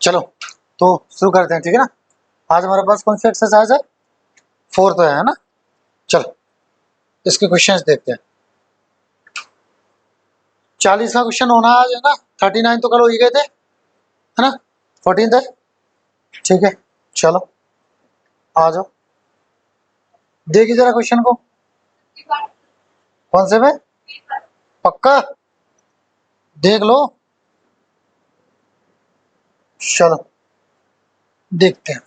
चलो तो शुरू करते हैं, ठीक है ना। आज हमारे पास कौन सी एक्सरसाइज है? 4 है ना। चलो इसके क्वेश्चंस देखते हैं। 40 का क्वेश्चन होना आज है ना। 39 तो कल हो ही गए थे, है ना। 14 है, ठीक है। चलो आ जाओ, देखिए जरा क्वेश्चन को। कौन से में? पक्का देख लो। चलो देखते हैं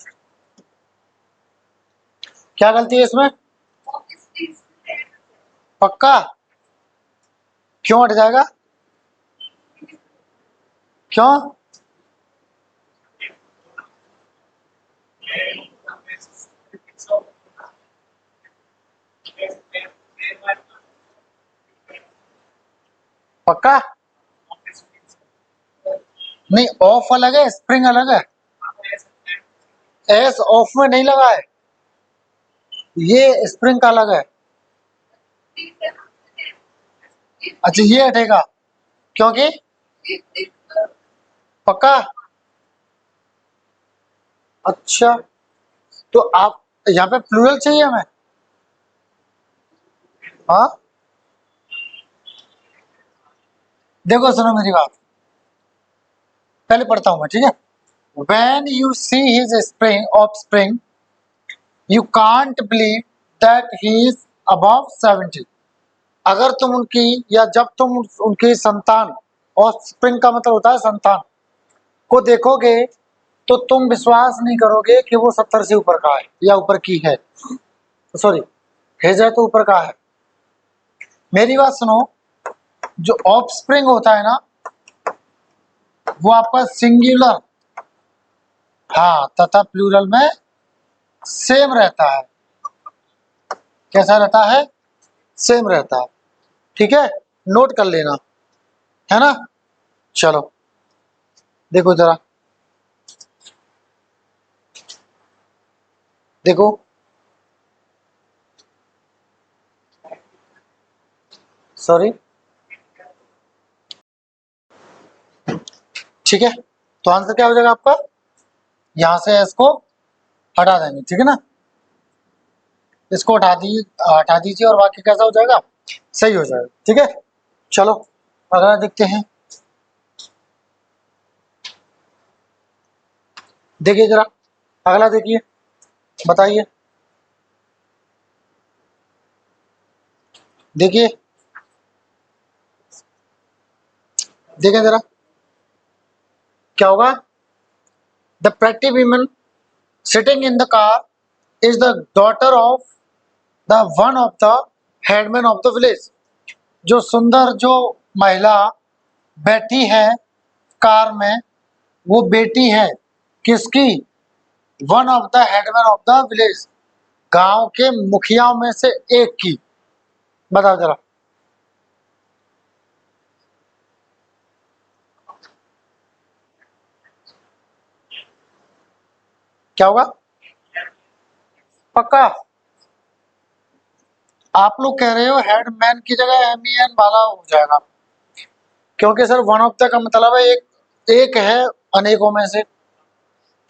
क्या गलती है इसमें। पक्का? क्यों हट जाएगा? क्यों? पक्का नहीं, ऑफ अलग है, स्प्रिंग अलग है। एस ऑफ में नहीं लगा है, ये स्प्रिंग का अलग है। अच्छा ये हटेगा क्योंकि? पक्का? अच्छा तो आप यहाँ पे प्लूरल चाहिए हमें? हाँ देखो सुनो मेरी बात, पहले पढ़ता हूँ मैं, ठीक है। When you see his spring offspring, you can't believe that he is above 70। अगर तुम उनकी या जब तुम उनकी संतान, ऑफस्प्रिंग का मतलब होता है संतान, को देखोगे तो तुम विश्वास नहीं करोगे कि वो 70 से ऊपर का है या ऊपर की है। सॉरी, हेज है तो ऊपर का है। मेरी बात सुनो, जो ऑफस्प्रिंग होता है ना वो आपका सिंगुलर, हाँ, तथा प्लूरल में सेम रहता है। कैसा रहता है? सेम रहता है, ठीक है। नोट कर लेना, है ना। चलो देखो जरा, देखो सॉरी, ठीक है। तो आंसर क्या हो जाएगा आपका? यहां से इसको हटा देंगे, ठीक है ना। इसको हटा दीजिए और बाकी कैसा हो जाएगा? सही हो जाएगा, ठीक है। चलो अगला देखते हैं। देखिए जरा, अगला देखिए, बताइए। देखिए देखिए जरा क्या होगा। The pretty women sitting in the car is the daughter of the one of the headman of the village. जो सुंदर जो महिला बैठी है कार में, वो बेटी है किसकी? One of the headman of the village, गांव के मुखियाओं में से एक की। बताओ जरा। क्या होगा? पक्का? आप लोग कह रहे हो हेडमैन की जगह एम ई एन वाला हो जाएगा, क्योंकि सर वन ऑफ द का मतलब है एक है अनेकों में से,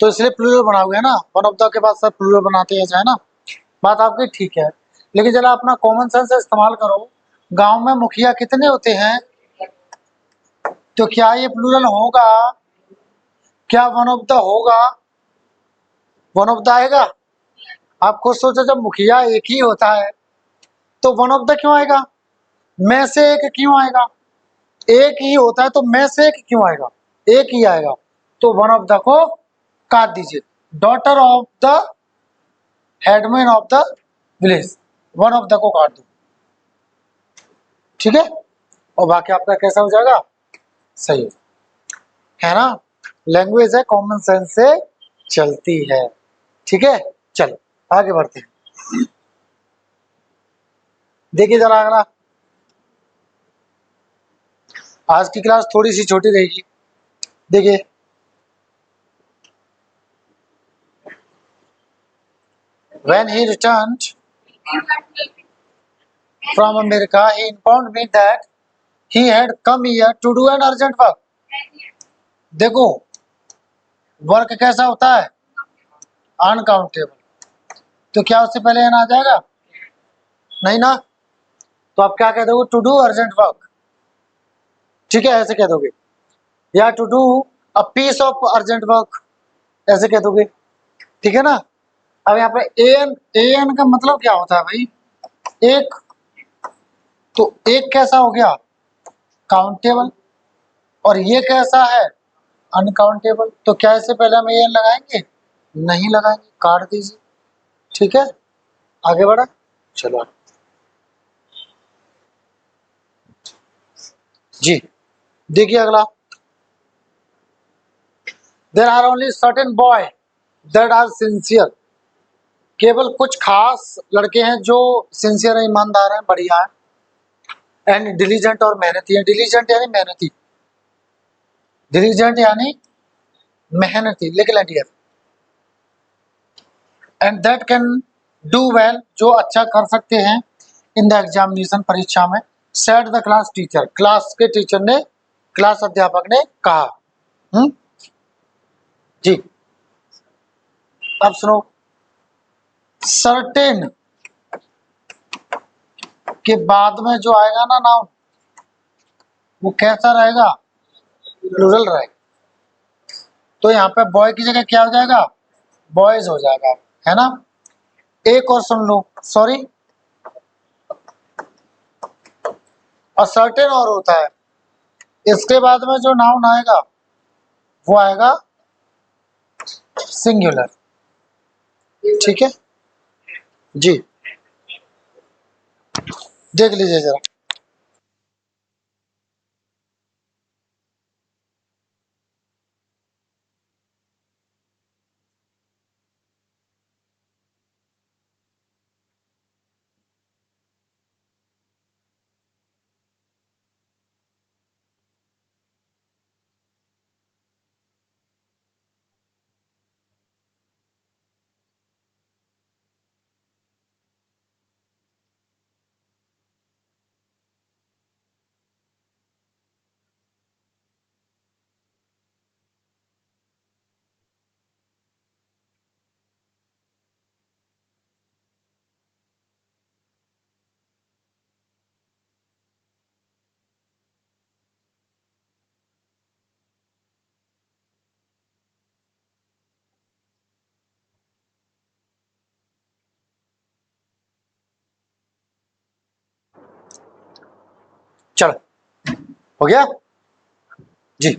तो इसलिए प्लूरल बनाओगे ना। वन ऑफ द के बाद सर प्लूरल बनाते हैं, है ना। बात आपकी ठीक है, लेकिन जरा अपना कॉमन सेंस इस्तेमाल करो। गांव में मुखिया कितने होते हैं? तो क्या ये प्लूरल होगा? क्या वन ऑफ द होगा? वन ऑफ द आएगा? आप खुद सोचो, जब मुखिया एक ही होता है तो वन ऑफ द क्यों आएगा? में से एक क्यों आएगा? एक ही होता है तो में से एक क्यों आएगा? एक ही आएगा, तो वन ऑफ द को काट दीजिए। Daughter of the headman of the village, one of the को काट दो, ठीक है। और बाकी आपका कैसा हो जाएगा? सही है ना। लैंग्वेज है, कॉमन सेंस से चलती है, ठीक है। चलो आगे बढ़ते हैं। देखिए जरा अगला। आज की क्लास थोड़ी सी छोटी रहेगी, देखिए। When he returned from America, he informed me that he had come here to do an urgent work। देखो, वर्क कैसा होता है? अनकाउंटेबल। तो क्या उससे पहले एन आ जाएगा? नहीं ना। तो आप क्या कह दोगे? टू डू अर्जेंट वर्क, ठीक है, ऐसे कह दोगे। या to do a piece of urgent work, ऐसे कह दोगे, ठीक है ना। अब यहाँ पे ए एन का मतलब क्या होता है भाई? एक। तो एक कैसा हो गया? काउंटेबल। और ये कैसा है? अनकाउंटेबल। तो क्या इससे पहले हम ए एन लगाएंगे? नहीं लगाएंगे, काट दीजिए, ठीक है। आगे बढ़ा, चलो जी। देखिए अगला, there are only certain boy that are sincere. केवल कुछ खास लड़के हैं जो सिंसियर है, ईमानदार हैं, बढ़िया है। एंड डिलीजेंट, और मेहनती है। डिलीजेंट यानी मेहनती, डिलीजेंट यानी मेहनती, लिख लें dear. And that can do well, जो अच्छा कर सकते हैं, इन द एग्जामिनेशन, परीक्षा में। Said the class teacher, class के टीचर ने, क्लास अध्यापक ने कहा। जी, अब सुनो। सर्टेन के बाद में जो आएगा ना नाउन, वो कैसा रहेगा? प्लूरल रहेगा। तो यहाँ पे बॉय की जगह क्या हो जाएगा? बॉयज हो जाएगा, है ना। एक और सुन लो, सॉरी, असर्टेन और होता है। इसके बाद में जो नाउन आएगा वो आएगा सिंगुलर, ठीक है जी। देख लीजिए जरा। चलो, हो गया जी।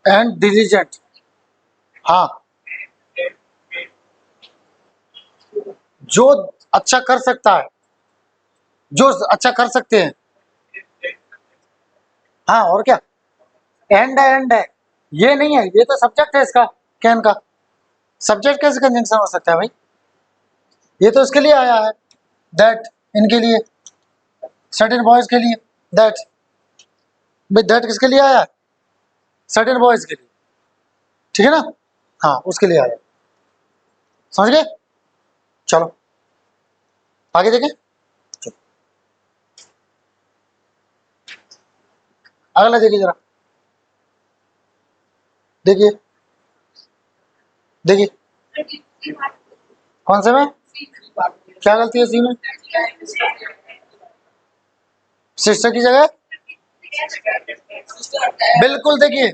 एंड डिलीजेंट, हाँ, जो अच्छा कर सकता है, जो अच्छा कर सकते हैं। हाँ, और क्या। एंड है, ये नहीं है, ये तो सब्जेक्ट है इसका, कैन का। सब्जेक्ट कैसे कंजंक्शन हो सकता है भाई? ये तो इसके लिए आया है, दैट, इनके लिए, सर्टेन बॉयज के लिए, दैट। भाई दैट किसके लिए आया? सर्टेन बॉयज के लिए, ठीक है ना। हाँ, उसके लिए आया, समझ गए। चलो आगे देखें। चलो, अगला देखिए जरा, देखिए, देखिए। कौन से में? क्या गलती है सी में? सिस्टर की जगह, बिल्कुल। देखिए,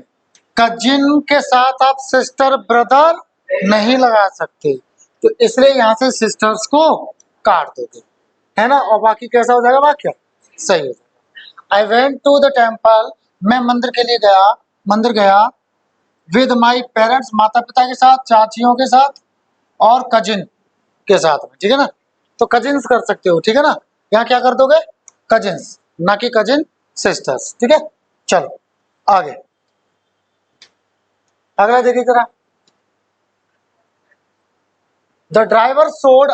कजिन के साथ आप सिस्टर ब्रदर नहीं लगा सकते, तो इसलिए यहां से सिस्टर्स को काट दोगे, है ना। और बाकी कैसा हो जाएगा वाक्य? सही हो जाएगा। I went to the temple, मैं मंदिर के लिए गया, मंदिर गया। विद माई पेरेंट्स, माता पिता के साथ, चाचियों के साथ, और कजिन के साथ में, ठीक है ना। तो कजिन्स कर सकते हो, ठीक है ना। यहाँ क्या कर दोगे? कजिन्स, ना कि कजिन सिस्टर्स, ठीक है। चलो आगे, अगला देखिए जरा। The driver showed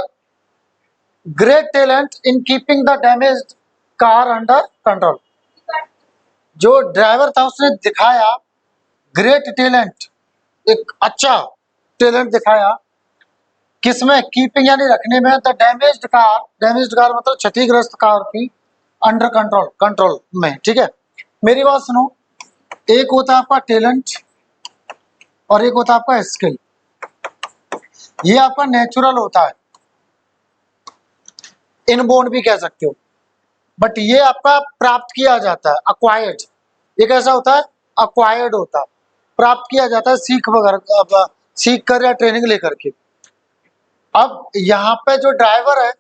great talent in keeping the damaged car under control. जो ड्राइवर था उसने दिखाया ग्रेट टैलेंट, एक अच्छा टैलेंट दिखाया, किसमें? कीपिंग यानी रखने में, the damaged car, damaged car मतलब क्षतिग्रस्त कार की, अंडर कंट्रोल, कंट्रोल में, ठीक है। मेरी बात सुनो, एक होता है आपका टैलेंट और एक होता है आपका स्किल। ये आपका नेचुरल होता है, इनबोर्न भी कह सकते हो, बट ये आपका प्राप्त किया जाता है, अक्वायर्ड। ये कैसा होता है? अक्वायर्ड होता है, प्राप्त किया जाता है सीख वगैरह, सीख कर या ट्रेनिंग लेकर के। अब यहाँ पे जो ड्राइवर है,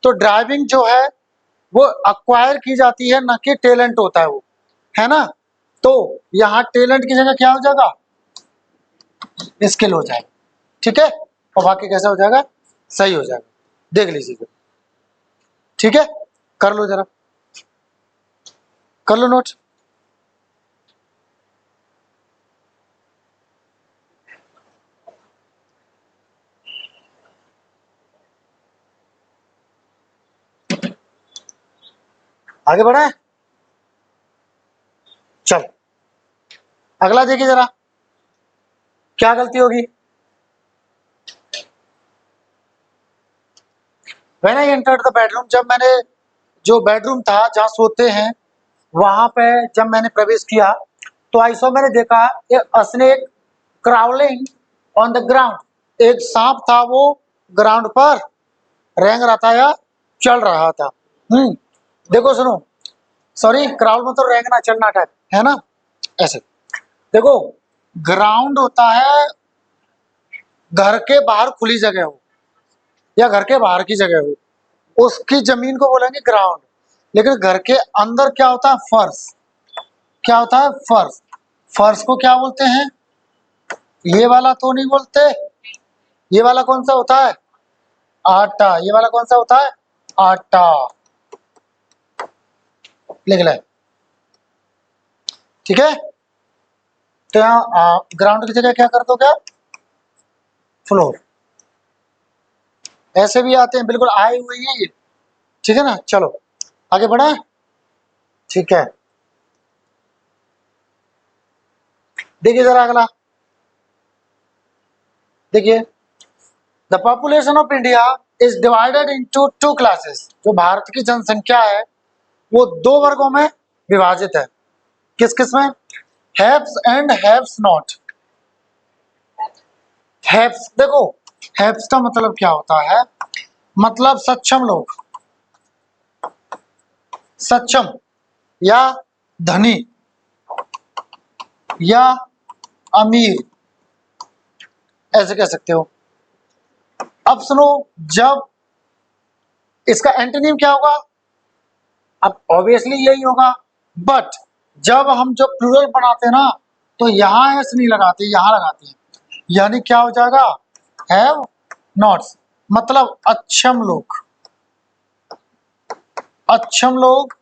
तो ड्राइविंग जो है वो अक्वायर की जाती है, ना कि टैलेंट होता है वो, है ना। तो यहाँ टैलेंट की जगह क्या हो जाएगा? स्किल हो जाएगा, ठीक है। और बाकी कैसा हो जाएगा? सही हो जाएगा, देख लीजिए, ठीक है। कर लो जरा, कर लो नोट। आगे बढ़े, चल अगला देखिए जरा, क्या गलती होगी। When I entered the bedroom, जब मैंने, जो बेडरूम था जहाँ सोते हैं, वहां पे जब मैंने प्रवेश किया, तो आई सॉ, मैंने देखा, एक snake crawling on the ground. एक सांप था, वो ग्राउंड पर रेंग रहा था या चल रहा था। देखो सुनो, सॉरी, क्राउल मतलब रेंगना, चलना टाइप, है ना, ऐसे। देखो, ग्राउंड होता है घर के बाहर खुली जगह हो या घर के बाहर की जगह हो, उसकी जमीन को बोलेंगे ग्राउंड। लेकिन घर के अंदर क्या होता है? फर्श। क्या होता है? फर्श। फर्श को क्या बोलते हैं? ये वाला तो नहीं बोलते, ये वाला कौन सा होता है? आटा। ये वाला कौन सा होता है? आटा। लिख ले, ठीक है। तो यहाँ ग्राउंड की जगह क्या कर दो, क्या? फ्लोर। ऐसे भी आते हैं, बिल्कुल आए हुए ही है ये, ठीक है ना। चलो आगे बढ़े, ठीक है। देखिए जरा अगला, देखिए, the population of India is divided into two classes. जो भारत की जनसंख्या है वो दो वर्गों में विभाजित है। किस किस में? Haves and haves not. Haves, देखो, हैव्स का मतलब क्या होता है? मतलब सक्षम लोग, सक्षम या धनी या अमीर, ऐसे कह सकते हो। अब सुनो, जब इसका एंटोनिम क्या होगा? अब ऑब्वियसली यही होगा, बट जब हम जो प्लूरल बनाते हैं ना, तो यहां एस नहीं लगाते, यहां लगाते हैं, यानी क्या हो जाएगा? हैव नॉट्स, मतलब अक्षम लोग, अक्षम लोग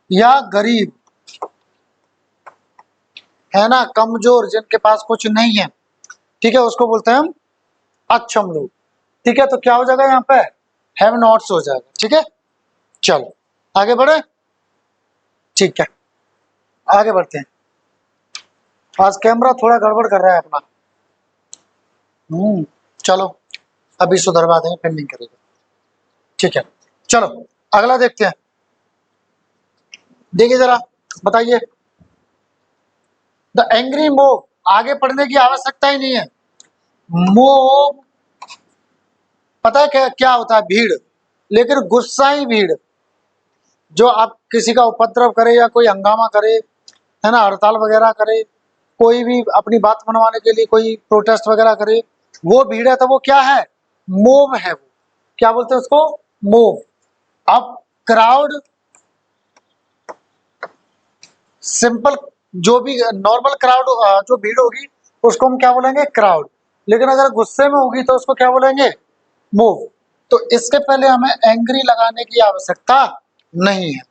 या गरीब, है ना, कमजोर, जिनके पास कुछ नहीं है, ठीक है, उसको बोलते हैं हम अक्षम लोग, ठीक है। तो क्या हो जाएगा यहाँ पे? हैव नॉट्स हो जाएगा, ठीक है। चलो आगे बढ़े, ठीक है, आगे बढ़ते हैं। आज कैमरा थोड़ा गड़बड़ कर रहा है अपना, चलो अभी सुधरवा देंगे, फिर नहीं करेगा, ठीक है। चलो अगला देखते हैं, देखिए जरा, बताइए। द एंग्री मोब, आगे पढ़ने की आवश्यकता ही नहीं है। मोब, पता है क्या क्या होता है? भीड़। लेकिन गुस्साई भीड़, जो आप किसी का उपद्रव करे या कोई हंगामा करे, है ना, हड़ताल वगैरह करे, कोई भी अपनी बात मनवाने के लिए कोई प्रोटेस्ट वगैरह करे, वो भीड़ है, तो वो क्या है? मोब है वो। क्या बोलते हैं उसको? मोब। अब क्राउड, सिंपल, जो भी नॉर्मल क्राउड, जो भीड़ होगी, उसको हम क्या बोलेंगे? क्राउड। लेकिन अगर गुस्से में होगी तो उसको क्या बोलेंगे? मूव। तो इसके पहले हमें एंग्री लगाने की आवश्यकता नहीं है,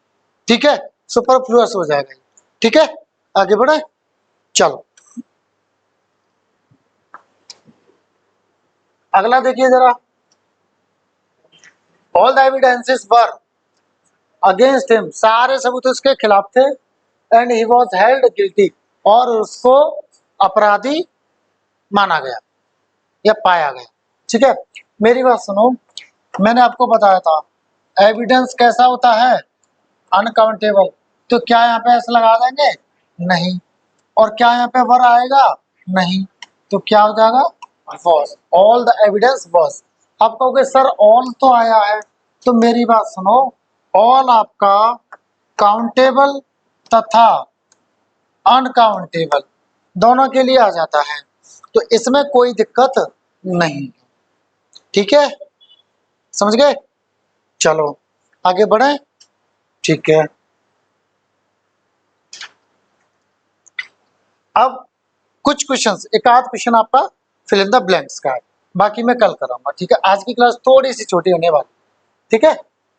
ठीक है, सुपरफ्लुअस हो जाएगा, ठीक है। आगे बढ़े, चलो अगला देखिए जरा। All the evidences were against him, सारे सबूत उसके खिलाफ थे, and he was held guilty, और उसको अपराधी माना गया या पाया गया, ठीक है। मेरी बात सुनो, मैंने आपको बताया था एविडेंस कैसा होता है? अनकाउंटेबल। तो क्या यहाँ पे ऐसा लगा देंगे? नहीं। और क्या यहाँ पे वर आएगा? नहीं। तो क्या हो जाएगा? Was. All the evidence was. आप कहोगे सर ऑल तो आया है, तो मेरी बात सुनो, ऑल आपका काउंटेबल तथा अनकाउंटेबल दोनों के लिए आ जाता है, तो इसमें कोई दिक्कत नहीं। ठीक है, समझ गए? चलो आगे बढ़े। ठीक है, अब कुछ क्वेश्चंस, एक आध क्वेश्चन आपका फिल इन द ब्लैंक्स का है, बाकी मैं कल कराऊंगा। ठीक है, आज की क्लास थोड़ी सी छोटी होने वाली। ठीक है,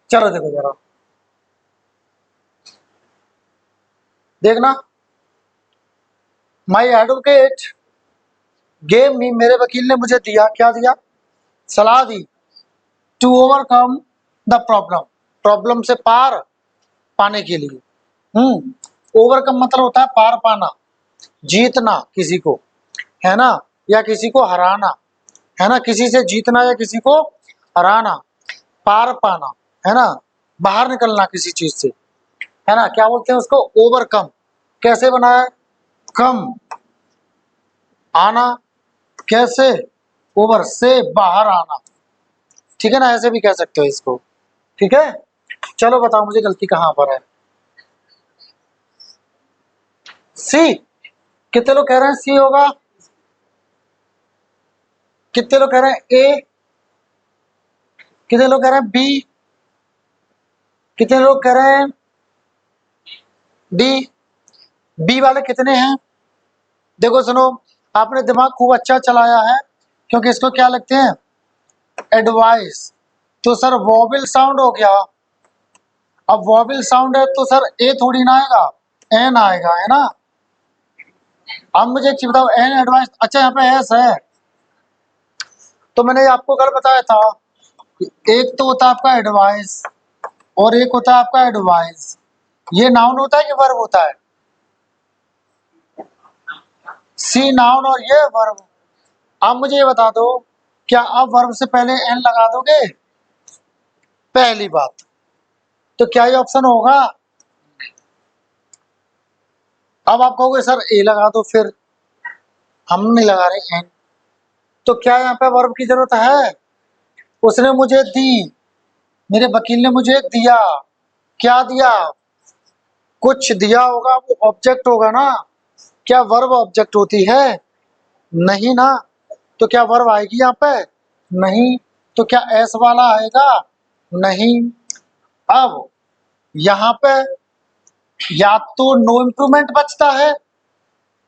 चलो देखो जरा, देखना। माई एडवोकेट गेव मी, मेरे वकील ने मुझे दिया, क्या दिया? सलाह दी। To overcome the problem, problem से पार पाने के लिए। ओवरकम मतलब होता है पार पाना, जीतना किसी को, है ना, या किसी को हराना, है ना, किसी से जीतना या किसी को हराना, पार पाना, है ना, बाहर निकलना किसी चीज से, है ना, क्या बोलते हैं उसको? ओवरकम। कैसे बना है? कम, आना, कैसे? ओवर से बाहर आना। ठीक है ना, ऐसे भी कह सकते हो इसको। ठीक है, चलो बताओ मुझे गलती कहां पर है। सी, कितने लोग कह रहे हैं सी होगा? कितने लोग कह रहे हैं ए? कितने लोग कह रहे हैं बी? कितने लोग कह रहे हैं डी? बी वाले कितने हैं? देखो सुनो, आपने दिमाग खूब अच्छा चलाया है, क्योंकि इसको क्या लगते हैं? एडवाइस। तो सर वॉबिल साउंड हो गया। अब वॉबिल साउंड है तो सर ए थोड़ी ना आएगा, एन आएगा, है ना। अब मुझे एक चीज बताओ, एन एडवाइस, अच्छा यहाँ पे एस है, तो मैंने आपको कल बताया था, एक तो होता है आपका एडवाइस और एक होता है आपका एडवाइस। ये नाउन होता है कि वर्ब होता है? सी नाउन और ये वर्ब। अब मुझे ये बता दो, क्या आप वर्ब से पहले एन लगा दोगे? पहली बात, तो क्या ये ऑप्शन होगा? अब आप कहोगे सर ए लगा दो, फिर हम नहीं लगा रहे एन, तो क्या यहाँ पे वर्ब की जरूरत है? उसने मुझे दी, मेरे वकील ने मुझे दिया, क्या दिया? कुछ दिया होगा, वो ऑब्जेक्ट होगा ना। क्या वर्ब ऑब्जेक्ट होती है? नहीं ना। तो क्या वर्ब आएगी यहाँ पे? नहीं। तो क्या एस वाला आएगा? नहीं। अब यहाँ पे या तो नो इम्प्रूवमेंट बचता है,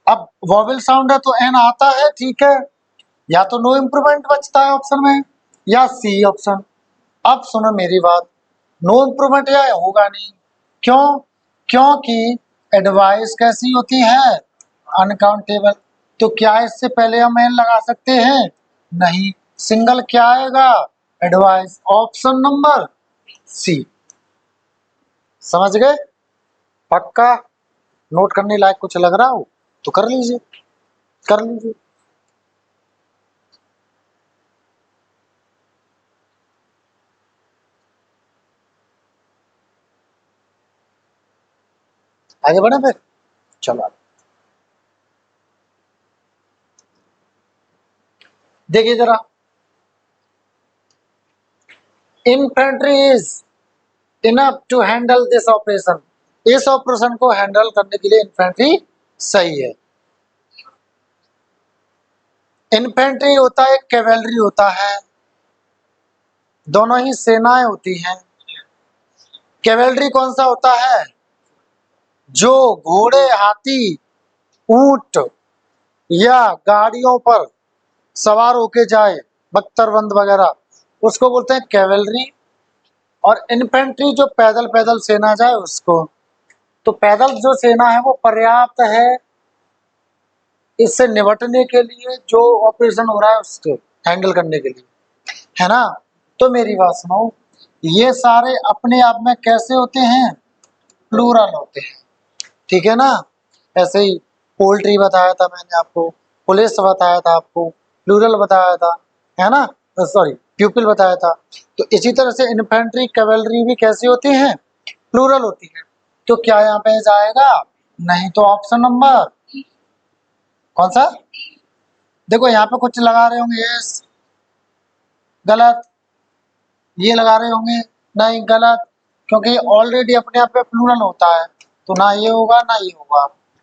अब वॉवेल साउंड है तो एन आता है, ठीक है, या तो नो इम्प्रूवमेंट बचता है ऑप्शन में, या सी ऑप्शन। अब सुनो मेरी बात, नो इम्प्रूवमेंट या होगा नहीं। क्यों? क्योंकि एडवाइस कैसी होती है? अनकाउंटेबल। तो क्या इससे पहले हम एन लगा सकते हैं? नहीं। सिंगल क्या आएगा? Advice, option number C. समझ गए? पक्का? नोट करने लायक कुछ लग रहा हो तो कर लीजिए, कर लीजिए। आगे बढ़े फिर, चलो देखिए जरा, infantry is enough to handle this operation, इस ऑपरेशन को हैंडल करने के लिए इन्फेंट्री सही है। इन्फेंट्री होता है, कैवेलरी होता है, दोनों ही सेनाएं होती हैं। कैवेलरी कौन सा होता है? जो घोड़े, हाथी, ऊंट या गाड़ियों पर सवार होके जाए, बख्तरबंद वगैरह, उसको बोलते हैं कैवेलरी। और इन्फेंट्री जो पैदल पैदल सेना जाए उसको। तो पैदल जो सेना है वो पर्याप्त है इससे निपटने के लिए, जो ऑपरेशन हो रहा है उसको हैंडल करने के लिए, है ना। तो मेरी बात सुनो, ये सारे अपने आप में कैसे होते हैं? प्लूरल होते हैं, ठीक है ना। ऐसे ही पोल्ट्री बताया था मैंने आपको, पुलिस बताया था आपको, प्लूरल बताया था, है ना, सॉरी प्यूपिल बताया था। तो इसी तरह से इन्फेंट्री कैवेलरी भी कैसी होती हैं? प्लूरल होती है। तो क्या यहाँ पे जाएगा? नहीं। तो ऑप्शन नंबर कौन सा? देखो यहाँ पे कुछ लगा रहे होंगे यस, गलत। ये लगा रहे होंगे नहीं, गलत, क्योंकि ऑलरेडी अपने आप पे प्लूरल होता है। तो ना ये होगा ना ये होगा,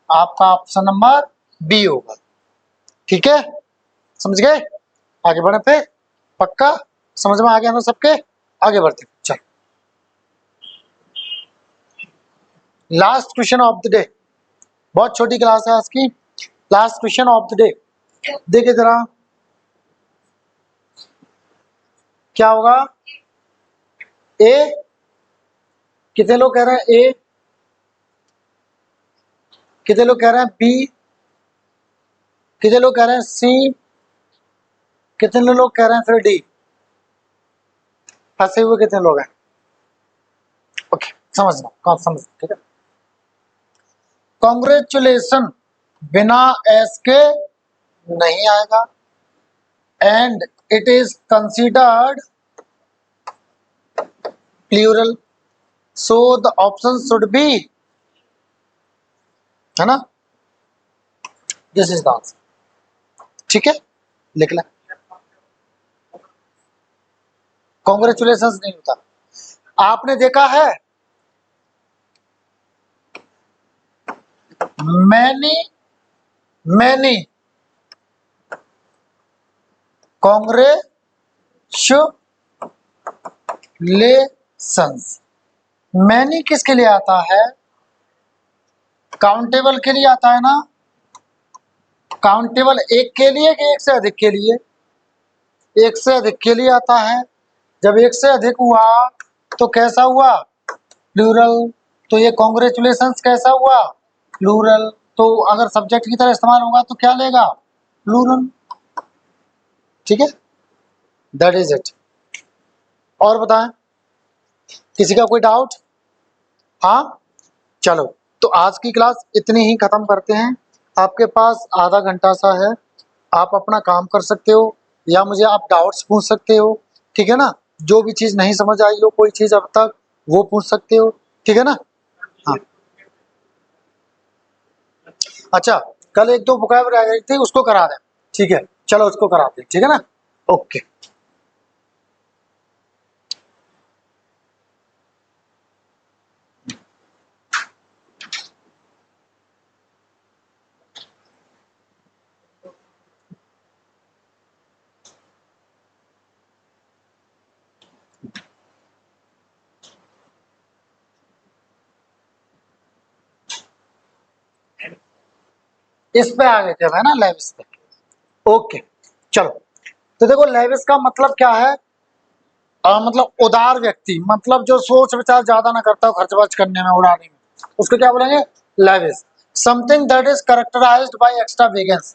आपका ऑप्शन नंबर बी होगा। ठीक है, समझ गए? आगे बढ़े पे, पक्का समझ में आ गया ना सबके? आगे बढ़ते चल। Last question of the day, बहुत छोटी क्लास है आज की। Last question of the day, देखिए जरा क्या होगा। ए, कितने लोग कह रहे हैं ए, कितने लोग कह रहे हैं बी, कितने लोग कह रहे हैं सी, कितने लोग कह रहे हैं फिर डी? फंसे हुए कितने लोग हैं? ओके, समझना कौन समझ, ठीक है। कॉन्ग्रेचुलेशन बिना एस के नहीं आएगा, and it is considered plural, so the option should be, है ना, दिस इज द आंसर। ठीक है, लिख लें। कॉन्ग्रेचुलेशन नहीं होता। आपने देखा है मैनी मैनी कांग्रेचुलेशंस, मैनी किसके लिए आता है? काउंटेबल के लिए आता है ना। काउंटेबल एक के लिए कि एक से अधिक के लिए? एक से अधिक के लिए आता है। जब एक से अधिक हुआ तो कैसा हुआ? प्लूरल। तो ये कॉन्ग्रेचुलेशंस कैसा हुआ? प्लूरल। तो अगर सब्जेक्ट की तरह इस्तेमाल होगा तो क्या लेगा? प्लूरल। ठीक है, दैट इज इट। और बताएं, किसी का कोई डाउट? हाँ, चलो तो आज की क्लास इतनी ही खत्म करते हैं। आपके पास आधा घंटा सा है, आप अपना काम कर सकते हो या मुझे आप डाउट्स पूछ सकते हो। ठीक है ना, जो भी चीज़ नहीं समझ आई हो कोई चीज़ अब तक, वो पूछ सकते हो। ठीक है ना? हाँ, अच्छा, कल एक दो बुकाब रह गई थी, उसको करा दें। ठीक है, चलो उसको कराते हैं। ठीक है ना? ओके। इस पे आ गए थे है ना, लेविस पे। ओके, चलो। तो देखो लेविस का मतलब क्या है? मतलब उदार व्यक्ति, मतलब जो सोच विचार ज्यादा ना करता हो खर्च वर्च करने में, उड़ाने में, उसको क्या बोलेंगे? Lavish. Something that is characterized by extravagance वेगेंस,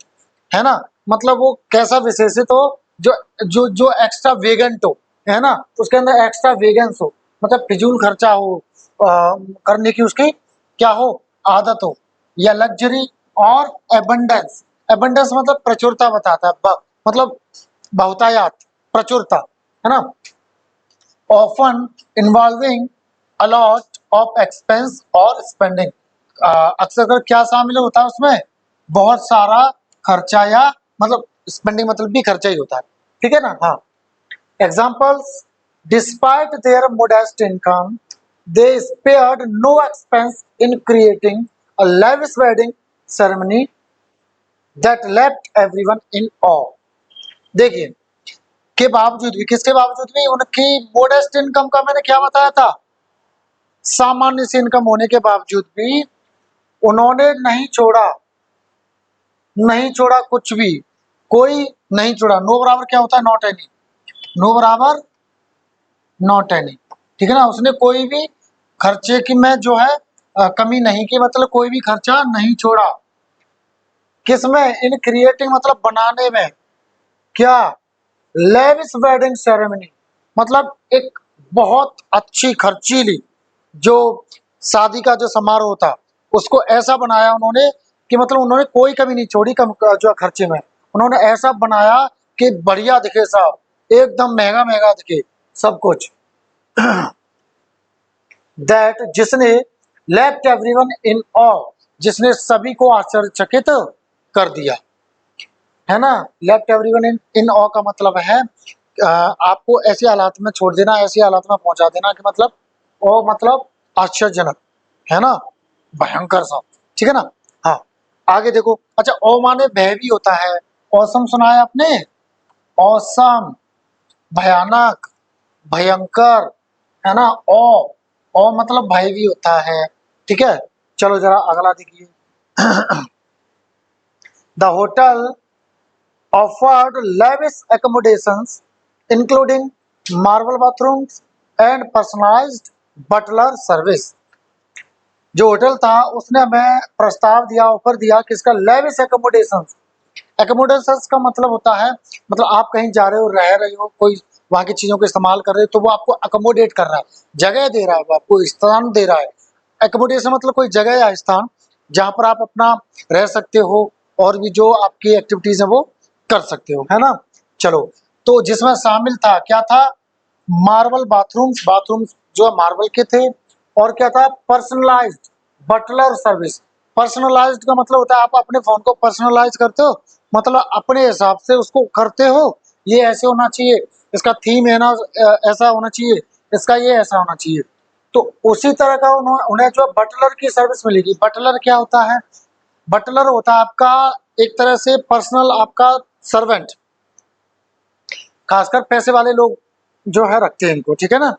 है ना, मतलब वो कैसा विशेषित हो? जो जो जो एक्स्ट्रा वेगेंट हो, है ना, उसके अंदर एक्स्ट्रा वेगेंस हो, मतलब फिजूल खर्चा हो, करने की उसकी क्या हो? आदत हो, या लग्जरी और एबंडेंस। एबंडेंस मतलब प्रचुरता बताता है, मतलब बहुतायात, प्रचुरता, है ना। often involving a lot of expense और spending, अक्सर कर क्या शामिल होता है उसमें? बहुत सारा खर्चा, या मतलब स्पेंडिंग मतलब भी खर्चा ही होता है। ठीक है ना? हाँ, examples, despite their modest income they spared no expense in creating a lavish wedding ceremony that left everyone in awe। देखिए, के बावजूद भी, किसके बावजूद भी? उनकी मोडेस्ट इनकम का मैंने क्या बताया था? सामान्य सी इनकम होने के बावजूद भी उन्होंने नहीं छोड़ा, नहीं छोड़ा कुछ भी, कोई नहीं छोड़ा। नो बराबर क्या होता है? Not any. नो बराबर नॉट एनी। ठीक है ना, उसने कोई भी खर्चे की में जो है कमी नहीं की, मतलब कोई भी खर्चा नहीं छोड़ा। किसमें? इन क्रिएटिंग मतलब बनाने में। क्या? लेविश वेडिंग सेरेमनी, मतलब एक बहुत अच्छी खर्चीली जो शादी का जो समारोह था, उसको ऐसा बनाया उन्होंने कि मतलब उन्होंने कोई कमी नहीं छोड़ी कम जो खर्चे में। उन्होंने ऐसा बनाया कि बढ़िया दिखे साहब, एकदम महंगा महंगा दिखे सब कुछ। दैट जिसने लेफ्ट एवरीवन इन ऑ, जिसने सभी को आश्चर्यचकित कर दिया, है ना। लेफ्ट एवरीवन इन ऑ का मतलब है आपको ऐसी हालात में छोड़ देना, ऐसी हालात में पहुंचा देना कि मतलब ओ मतलब आश्चर्यजनक, है ना, भयंकर सा, ठीक है ना। हाँ, आगे देखो। अच्छा, ओ माने भय भी होता है, औसम सुना है आपने, औसम, भयानक, भयंकर, है ना। ओ मतलब भय भी होता है, ठीक है। चलो जरा अगला देखिए। The hotel offered lavish accommodations including marble bathrooms and personalized butler service। जो होटल था उसने हमें प्रस्ताव दिया, ऑफर दिया किसका, लेविश एकोमोडेशंस। एकोमोडेशंस का मतलब होता है, मतलब आप कहीं जा रहे हो, रह रहे हो, कोई वहां की चीजों को इस्तेमाल कर रहे हो, तो वो आपको अकोमोडेट कर रहा है, जगह दे रहा है, वो आपको स्थान दे रहा है। एकोमोडेशन मतलब कोई जगह या स्थान जहां पर आप अपना रह सकते हो और भी जो आपकी एक्टिविटीज है वो कर सकते हो, है ना। चलो, तो जिसमें शामिल था क्या था, मार्बल बाथरूम्स, बाथरूम्स जो मार्बल के थे, और क्या था, पर्सनलाइज्ड बटलर सर्विस। पर्सनलाइज्ड का मतलब होता है आप अपने फोन को पर्सनलाइज करते हो, मतलब अपने हिसाब से उसको करते हो, ये ऐसे होना चाहिए, इसका थीम है ना ऐसा होना चाहिए, इसका ये ऐसा होना चाहिए। तो उसी तरह का उन्हें जो बटलर की सर्विस मिलेगी। बटलर क्या होता है, बटलर होता है आपका एक तरह से पर्सनल आपका सर्वेंट, खासकर पैसे वाले लोग जो है रखते हैं इनको, ठीक है ना।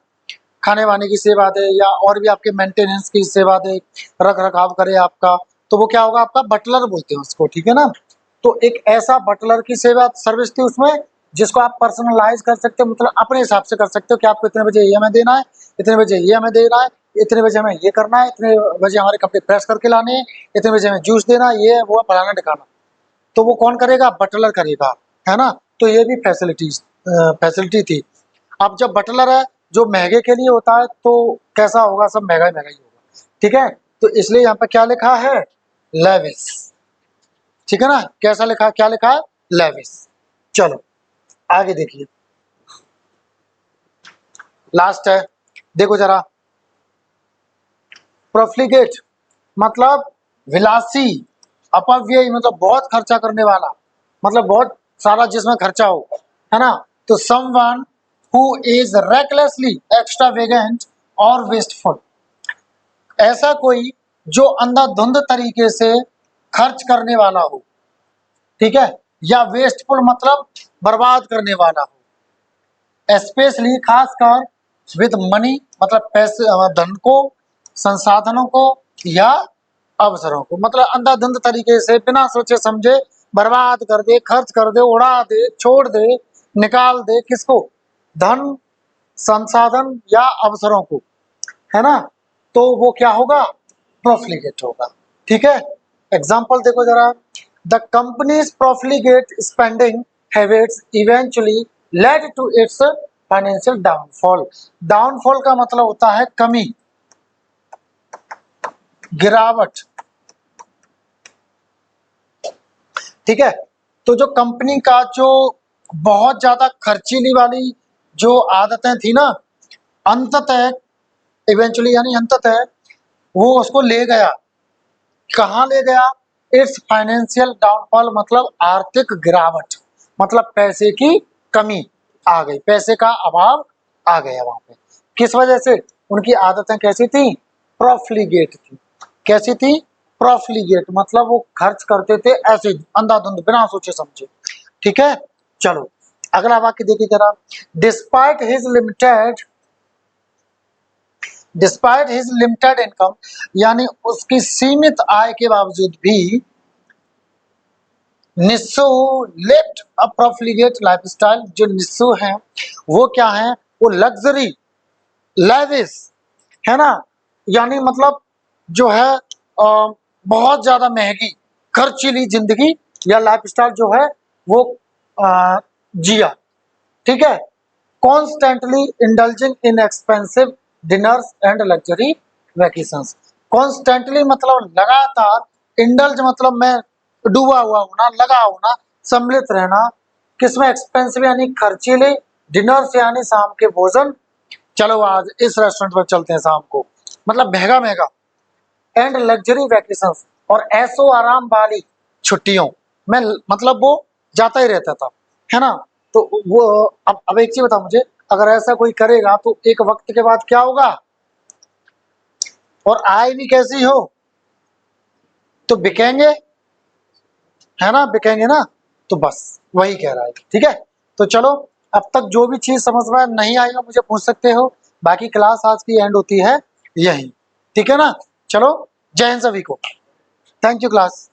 खाने वाने की सेवा दे या और भी आपके मेंटेनेंस की सेवा दे, रख रखाव करे आपका, तो वो क्या होगा, आपका बटलर बोलते हैं उसको, ठीक है ना। तो एक ऐसा बटलर की सेवा सर्विस थी उसमें, जिसको आप पर्सनलाइज कर सकते हो, मतलब अपने हिसाब से कर सकते हो कि आपको इतने बजे ये हमें देना है, इतने बजे ये हमें देना है, इतने बजे हमें ये करना है, इतने बजे हमारे कपड़े प्रेस करके लाने हैं, इतने बजे हमें जूस देना है, ये वो फलाना दिखाना। तो वो कौन करेगा, बटलर करेगा, है ना। तो ये भी फैसिलिटी थी। अब जब बटलर है जो महंगे के लिए होता है, तो कैसा होगा, सब महंगा ही महंगा ही होगा, ठीक है। तो इसलिए यहाँ पे क्या लिखा है, लेविस, ठीक है ना। कैसा लिखा, क्या लिखा है, लेविस। चलो आगे देखिए, लास्ट है, देखो जरा। प्रोफ्लिगेट मतलब विलासी, अपव्ययी मतलब बहुत खर्चा करने वाला, मतलब बहुत सारा जिसमें खर्चा हो, है ना। तो someone who is recklessly extravagant और वेस्टफुल, ऐसा कोई जो अंधाधुंध तरीके से खर्च करने वाला हो, ठीक है, या वेस्टफुल मतलब बर्बाद करने वाला हो, स्पेशली खासकर विद मनी मतलब पैसे, धन को, संसाधनों को, या अवसरों को, मतलब अंधाधुंध तरीके से बिना सोचे समझे बर्बाद कर दे, खर्च कर दे, उड़ा दे, छोड़ दे, निकाल दे, किसको, धन, संसाधन या अवसरों को, है ना। तो वो क्या होगा, प्रोफ्लिगेट होगा, ठीक है। एग्जाम्पल देखो जरा। The company's profligate spending habits eventually led to its financial downfall. Downfall का मतलब होता है कमी, गिरावट, ठीक है। तो जो कंपनी का जो बहुत ज्यादा खर्चीली वाली जो आदतें थी ना, अंततः इवेंचुअली यानी अंततः वो उसको ले गया, कहाँ ले गया, इट्स फाइनेंशियल डाउनफॉल मतलब आर्थिक गिरावट, मतलब पैसे की कमी आ गई, पैसे का अभाव आ गया वहां पे। किस वजह से, उनकी आदतें कैसी थी, प्रोफ्लिगेट थी। कैसी थी, प्रोफ्लिगेट मतलब वो खर्च करते थे ऐसे अंधाधुंध बिना सोचे समझे, ठीक है। चलो अगला वाक्य देखिए जरा। Despite his limited, despite his limited income, यानी उसकी सीमित आय के बावजूद भी निस्सू लेफ्ट अ प्रोफ्लिगेट लाइफस्टाइल। जो निस्सू हैं वो क्या है, वो लग्जरी, लेविश, है ना, यानी मतलब जो है बहुत ज्यादा महंगी खर्चीली जिंदगी या लाइफस्टाइल जो है वो जिया, ठीक है। Constantly indulging in expensive dinners and luxury vacations. Constantly मतलब लगातार, इंडल्ज मतलब मैं डूबा हुआ होना, लगा होना, सम्मिलित रहना, किसमें, एक्सपेंसिव यानी खर्चीले, डिनर्स यानी शाम के भोजन, चलो आज इस रेस्टोरेंट पर चलते हैं शाम को, मतलब महंगा महंगा, एंड लग्जरी वैकेशंस, और ऐसो आराम वाली छुट्टियों में मतलब वो जाता ही रहता था, है ना। तो वो अब एक चीज बता मुझे, अगर ऐसा कोई करेगा तो एक वक्त के बाद क्या होगा, और आय भी कैसी हो, तो बिकेंगे, है ना, बिकेंगे ना। तो बस वही कह रहा है, ठीक है। तो चलो, अब तक जो भी चीज समझ में नहीं आई हो मुझे पूछ सकते हो, बाकी क्लास आज की एंड होती है यही, ठीक है ना। चलो, जय हिंद सभी को, थैंक यू क्लास।